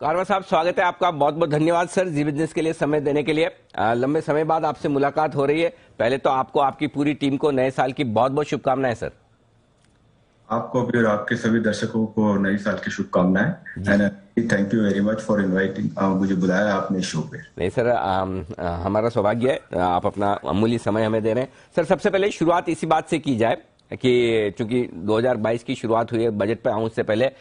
कारवा साहब, स्वागत है आपका। बहुत बहुत धन्यवाद सर जी बिजनेस के लिए समय देने के लिए। लंबे समय बाद आपसे मुलाकात हो रही है। पहले तो आपको, आपकी पूरी टीम को नए साल की बहुत बहुत शुभकामनाएं सर। आपको भी और आपके सभी दर्शकों को नई साल की शुभकामनाएं and thank you very much for inviting, मुझे बुलाया आपने शो पे। नहीं सर, हमारा सौभाग्य है, आप अपना अमूल्य समय हमें दे रहे हैं। सर, सबसे पहले शुरुआत इसी बात से की जाए कि चूंकि 2022 की शुरुआत हुई है, बजट पे आऊं उससे पहले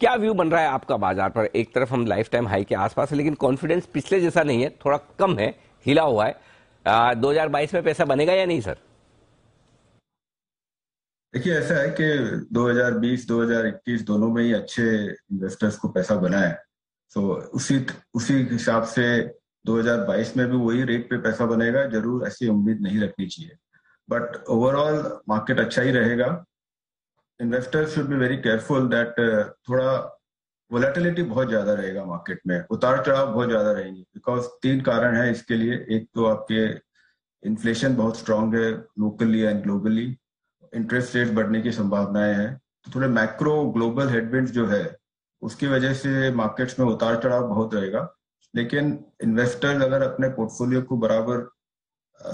क्या व्यू बन रहा है आपका बाजार पर? एक तरफ हम लाइफ टाइम हाई के आसपास है, लेकिन कॉन्फिडेंस पिछले जैसा नहीं है, थोड़ा कम है, हिला हुआ है। 2022 में पैसा बनेगा या नहीं सर? देखिए, ऐसा है कि 2020 2021 दोनों में ही अच्छे इन्वेस्टर्स को पैसा बना है। तो उसी उसी हिसाब से 2022 में भी वही रेट पे पैसा बनेगा, जरूर ऐसी उम्मीद नहीं रखनी चाहिए। बट ओवरऑल मार्केट अच्छा ही रहेगा। Investors should be very careful that थोड़ा वोलेटिलिटी बहुत ज्यादा रहेगा मार्केट में, उतार चढ़ाव बहुत ज्यादा रहेंगे, बिकॉज तीन कारण है इसके लिए। एक तो आपके इन्फ्लेशन बहुत स्ट्रांग है locally and globally, interest rate बढ़ने की संभावनाएं हैं। तो थोड़े मैक्रो ग्लोबल हेडविंड्स जो है उसकी वजह से मार्केट्स में उतार चढ़ाव बहुत रहेगा। लेकिन इन्वेस्टर्स अगर अपने पोर्टफोलियो को बराबर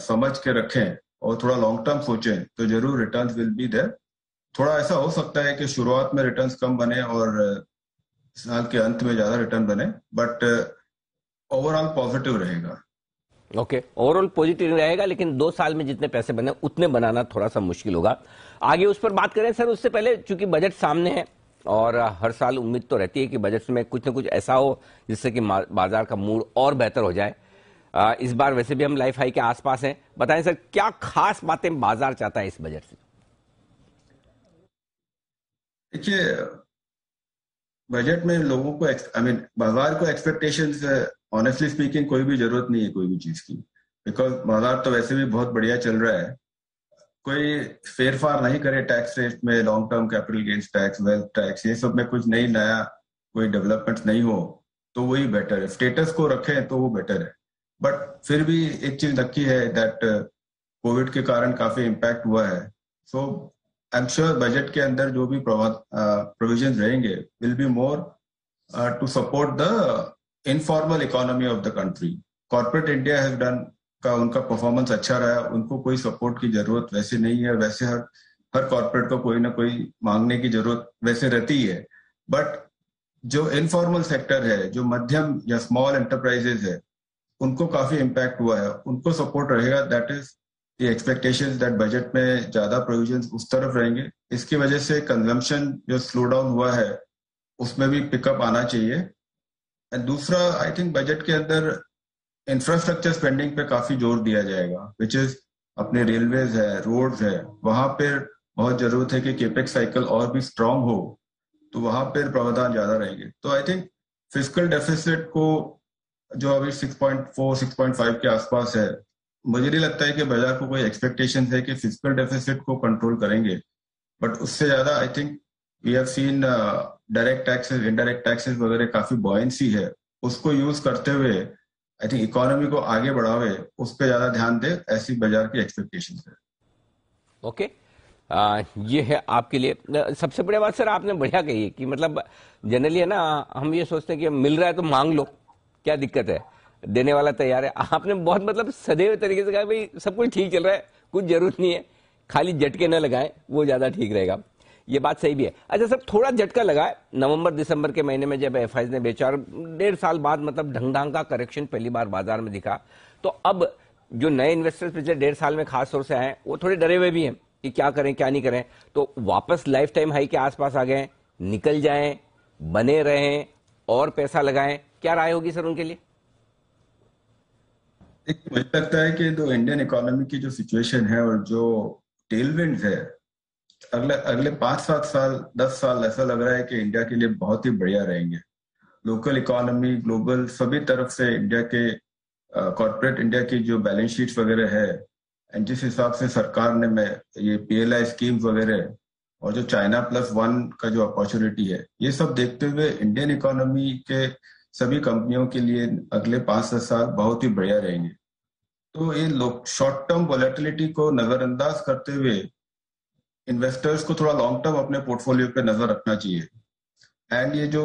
समझ के रखें और थोड़ा लॉन्ग टर्म सोचें तो जरूर रिटर्न्स विल बी देयर। थोड़ा ऐसा हो सकता है कि शुरुआत में रिटर्न्स कम बने और साल के अंत में ज्यादा रिटर्न बने, बट ओवरऑल पॉजिटिव रहेगा। ओके, ओवरऑल पॉजिटिव रहेगा, लेकिन 2 साल में जितने पैसे बने उतने बनाना थोड़ा सा मुश्किल होगा। आगे उस पर बात करें सर, उससे पहले चूंकि बजट सामने है और हर साल उम्मीद तो रहती है कि बजट में कुछ न कुछ ऐसा हो जिससे कि बाजार का मूड और बेहतर हो जाए। इस बार वैसे भी हम लाइफ हाई के आसपास हैं। बताएं सर, क्या खास बातें बाजार चाहता है इस बजट से? देखिए, बजट में लोगों को बाजार को एक्सपेक्टेशंस, ऑनेस्टली स्पीकिंग कोई भी जरूरत नहीं है कोई भी चीज की, बिकॉज बाजार तो वैसे भी बहुत बढ़िया चल रहा है। कोई फेरफार नहीं करे टैक्स रेट में, long term capital gains tax, wealth tax, ये सब में कुछ नई नया कोई डेवलपमेंट नहीं हो तो वही बेटर है। स्टेटस को रखें तो वो बेटर है। बट फिर भी एक चीज नक्की है दैट कोविड के कारण काफी इम्पैक्ट हुआ है। So I am sure budget के अंदर जो भी प्रोविजन रहेंगे will be more to support the informal economy of the country. Corporate India has done का उनका परफॉर्मेंस अच्छा रहा, उनको कोई सपोर्ट की जरूरत वैसे नहीं है। वैसे हर हर कॉर्पोरेट को कोई ना कोई मांगने की जरूरत वैसे रहती है। बट जो इनफॉर्मल सेक्टर है, जो मध्यम या स्मॉल एंटरप्राइजेस है, उनको काफी इम्पैक्ट हुआ है, उनको सपोर्ट रहेगा। That is the expectations that budget में ज्यादा प्रोविजंस उस तरफ रहेंगे। इसकी वजह से कंजम्पशन जो स्लो डाउन हुआ है उसमें भी पिकअप आना चाहिए। एंड दूसरा, आई थिंक बजट के अंदर इंफ्रास्ट्रक्चर स्पेंडिंग पे काफी जोर दिया जाएगा, विच इज अपने रेलवेज है, रोड्स है, वहां पर बहुत जरूरत है कि केपेक्स साइकिल और भी स्ट्रांग हो, तो वहां पर प्रावधान ज्यादा रहेंगे। तो आई थिंक फिस्कल डेफिसिट को जो अभी 6.4 6.5 के आसपास है, मुझे नहीं लगता है कि बाजार को कोई एक्सपेक्टेशन है कि फिस्कल डेफिसिट को कंट्रोल करेंगे। बट उससे ज्यादा I think we have seen direct taxes, indirect taxes वगैरह काफी बॉयंसी है, उसको यूज करते हुए आई थिंक इकोनॉमी को आगे बढ़ावे, उस पर ज्यादा ध्यान दे, ऐसी बाजार की एक्सपेक्टेशन है। ओके, ये है आपके लिए सबसे बड़ी बात। सर, आपने बढ़िया कही है कि मतलब जनरली है ना, हम ये सोचते हैं कि मिल रहा है तो मांग लो, क्या दिक्कत है, देने वाला तैयार है। आपने बहुत मतलब सदैव तरीके से कहा भाई सब कुछ ठीक चल रहा है, कुछ जरूरत नहीं है, खाली झटके न लगाएं, वो ज्यादा ठीक रहेगा। ये बात सही भी है। अच्छा सर, थोड़ा झटका लगा है नवंबर दिसंबर के महीने में जब एफआईज ने बेचा और 1.5 साल बाद मतलब ढंग का करेक्शन पहली बार बाजार में दिखा। तो अब जो नए इन्वेस्टर्स पिछले 1.5 साल में खास तौर से आए वो थोड़े डरे हुए भी हैं कि क्या करें क्या नहीं करें, तो वापस लाइफ टाइम हाई के आसपास आ गए, निकल जाएं, बने रहें और पैसा लगाएं, क्या राय होगी सर उनके लिए? मुझे लगता है कि जो इंडियन इकोनॉमी की जो सिचुएशन है और जो टेलविंड्स है, अगले अगले 5-7 साल 10 साल ऐसा लग रहा है कि इंडिया के लिए बहुत ही बढ़िया रहेंगे। लोकल इकोनॉमी, ग्लोबल, सभी तरफ से इंडिया के कॉर्पोरेट इंडिया की जो बैलेंस शीट्स वगैरह है, एंड जिस हिसाब से सरकार ने में ये पीएलआई स्कीम्स वगैरह और जो चाइना प्लस वन का जो अपॉर्चुनिटी है, ये सब देखते हुए इंडियन इकोनॉमी के सभी कंपनियों के लिए अगले 5-10 साल बहुत ही बढ़िया रहेंगे। तो ये लोग शॉर्ट टर्म वॉलेटिलिटी को नजरअंदाज करते हुए इन्वेस्टर्स को थोड़ा लॉन्ग टर्म अपने पोर्टफोलियो पे नजर रखना चाहिए। एंड ये जो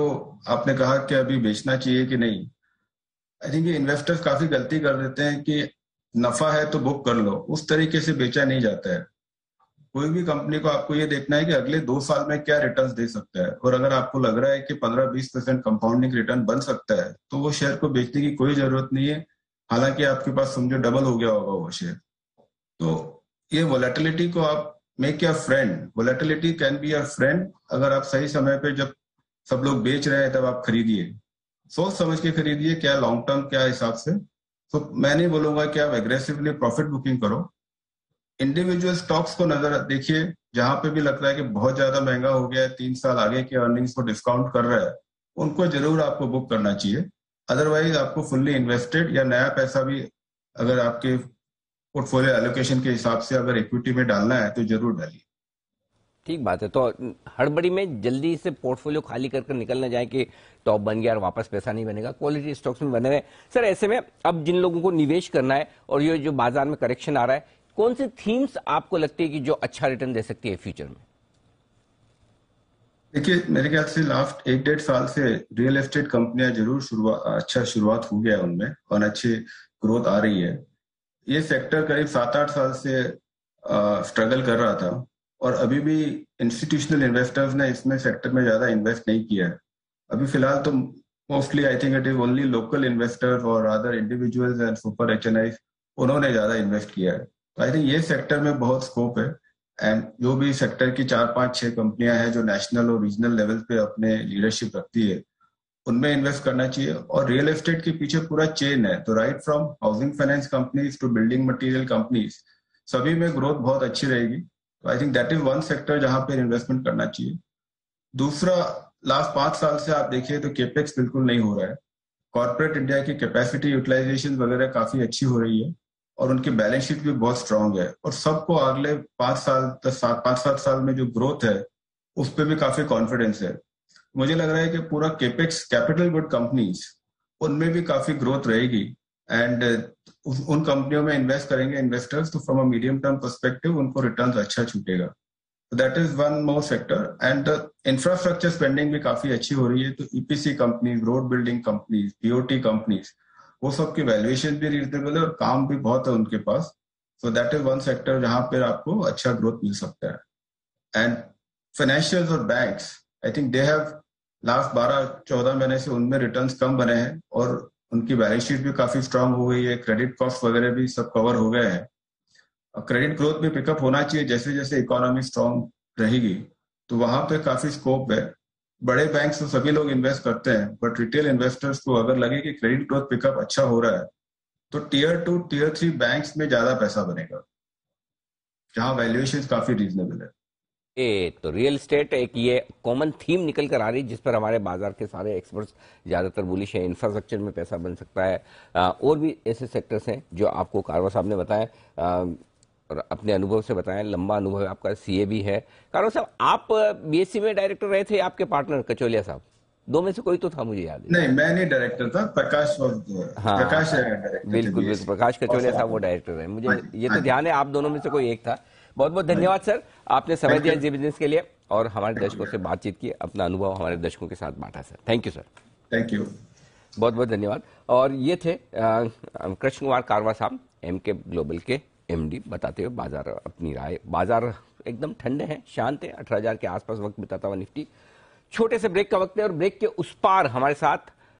आपने कहा कि अभी बेचना चाहिए कि नहीं, आई थिंक ये इन्वेस्टर्स काफी गलती कर देते हैं कि नफा है तो बुक कर लो, उस तरीके से बेचा नहीं जाता है। कोई भी कंपनी को आपको ये देखना है कि अगले 2 साल में क्या रिटर्न्स दे सकता है, और अगर आपको लग रहा है कि 15-20% कंपाउंडिंग रिटर्न बन सकता है तो वो शेयर को बेचने की कोई जरूरत नहीं है, हालांकि आपके पास समझो डबल हो गया होगा वो शेयर। तो ये वोलेटिलिटी को आप make your friend, volatility can be your friend. अगर आप सही समय पे, जब सब लोग बेच रहे हैं तब आप खरीदिए, सोच समझ के खरीदिए, क्या लॉन्ग टर्म क्या हिसाब से। तो मैं नहीं बोलूंगा कि आप एग्रेसिवली प्रॉफिट बुकिंग करो, इंडिविजुअल स्टॉक्स को नजर देखिए, जहां पे भी लग रहा है कि बहुत ज्यादा महंगा हो गया है, 3 साल आगे के अर्निंग्स को डिस्काउंट कर रहा है, उनको जरूर आपको बुक करना चाहिए। अदरवाइज आपको फुल्ली इन्वेस्टेड या नया पैसा भी अगर आपके पोर्टफोलियो एलोकेशन के हिसाब से अगर इक्विटी में डालना है तो जरूर डालिए। ठीक बात है। तो हड़बड़ी में जल्दी से पोर्टफोलियो खाली कर कर निकल ना जाए कि टॉप बन गया और वापस पैसा नहीं बनेगा, क्वालिटी स्टॉक्स में बने रहे। सर ऐसे में अब जिन लोगों को निवेश करना है और ये जो बाजार में करेक्शन आ रहा है, कौन सी थीम्स आपको लगती है कि जो अच्छा रिटर्न दे सकती है फ्यूचर में? देखिए, मेरे ख्याल से लास्ट 1-1.5 साल से रियल एस्टेट कंपनियां जरूर शुरुआत हो गया उनमें, और अच्छी ग्रोथ आ रही है। ये सेक्टर करीब 7-8 साल से स्ट्रगल कर रहा था, और अभी भी इंस्टीट्यूशनल इन्वेस्टर्स ने इसमें सेक्टर में ज्यादा इन्वेस्ट नहीं किया है। अभी फिलहाल तो mostly I think it is only local investors और other individuals and super HNI, उन्होंने ज्यादा इन्वेस्ट किया है। तो आई थिंक ये सेक्टर में बहुत स्कोप है। एंड जो भी सेक्टर की 4-5-6 कंपनियां हैं जो नेशनल और रीजनल लेवल पे अपने लीडरशिप रखती है, उनमें इन्वेस्ट करना चाहिए। और रियल एस्टेट के पीछे पूरा चेन है, तो right from housing finance companies to building material companies, सभी में ग्रोथ बहुत अच्छी रहेगी। तो I think that is one sector जहां पे इन्वेस्टमेंट करना चाहिए। दूसरा, लास्ट 5 साल से आप देखिए तो केपेक्स बिल्कुल नहीं हो रहा है। कॉर्पोरेट इंडिया की कैपेसिटी यूटिलाइजेशन वगैरह काफी अच्छी हो रही है, और उनकी बैलेंस शीट भी बहुत स्ट्रांग है, और सबको अगले 5 साल 5-7 साल में जो ग्रोथ है उस पर भी काफी कॉन्फिडेंस है। मुझे लग रहा है कि पूरा केपेक्स कैपिटल गुड कंपनीज, उनमें भी काफी ग्रोथ रहेगी। एंड उन कंपनियों में इन्वेस्ट करेंगे इन्वेस्टर्स तो from a medium term perspective उनको रिटर्न अच्छा छूटेगा। तो that is one more sector. And infrastructure spending भी काफी अच्छी हो रही है, तो EPC companies, road building companies, BOT companies, वो सबकी वैल्यूएशन भी रीजनेबल है और काम भी बहुत है उनके पास। So that is one sector जहां पर आपको अच्छा ग्रोथ मिल सकता है। एंड फाइनेंशियल्स और banks, I think they have last 12-14 महीने से उनमें रिटर्न्स कम बने हैं, और उनकी बैलेंस शीट भी काफी स्ट्रांग हो गई है, क्रेडिट कॉस्ट वगैरह भी सब कवर हो गए हैं। क्रेडिट ग्रोथ भी पिकअप होना चाहिए जैसे जैसे इकोनॉमी स्ट्रांग रहेगी, तो वहां पे काफी स्कोप है। बड़े बैंक तो सभी लोग इन्वेस्ट करते हैं, बट रिटेल इन्वेस्टर्स को अगर लगे कि क्रेडिट ग्रोथ पिकअप अच्छा हो रहा है तो टियर 2 टियर 3 बैंक्स में ज्यादा पैसा बनेगा, जहां वैल्यूएशन काफी रीजनेबल है। ये तो रियल एस्टेट एक ये कॉमन थीम निकल कर आ रही है जिस पर हमारे बाजार के सारे एक्सपर्ट्स ज्यादातर बुलिश हैं। इंफ्रास्ट्रक्चर में पैसा बन सकता है। और भी ऐसे सेक्टर्स हैं जो आपको कारवा साहब ने बताया, और अपने अनुभव से बताया। लंबा अनुभव है आपका, सीए भी है। कारवा साहब, आप बीएससी में डायरेक्टर रहे थे, आपके पार्टनर कचौलिया साहब, दो में से कोई तो था, मुझे याद है। नहीं, मैं नहीं डायरेक्टर था, प्रकाश हाँ, प्रकाश डायरेक्टर थे बिल्कुल बिल्कुल, बीएससी। प्रकाश कचौलिया साहब वो हाँ डायरेक्टर है, मुझे ये जी, तो ध्यान है आप दोनों में से कोई एक था। बहुत बहुत धन्यवाद सर, आपने समय थैंक दिया यू। जी बिजनेस के लिए और हमारे दर्शकों से बातचीत की, अपना अनुभव हमारे दर्शकों के साथ बांटा sir. Thank you sir, thank you. बहुत बहुत धन्यवाद। और ये थे कृष्ण कुमार कारवा साहब, एमके ग्लोबल के एमडी, बताते हुए बाजार अपनी राय। बाजार एकदम ठंडे हैं, शांत है, 18,000 के आसपास वक्त बिताता हुआ निफ्टी। छोटे से ब्रेक का वक्त है, और ब्रेक के उस पार हमारे साथ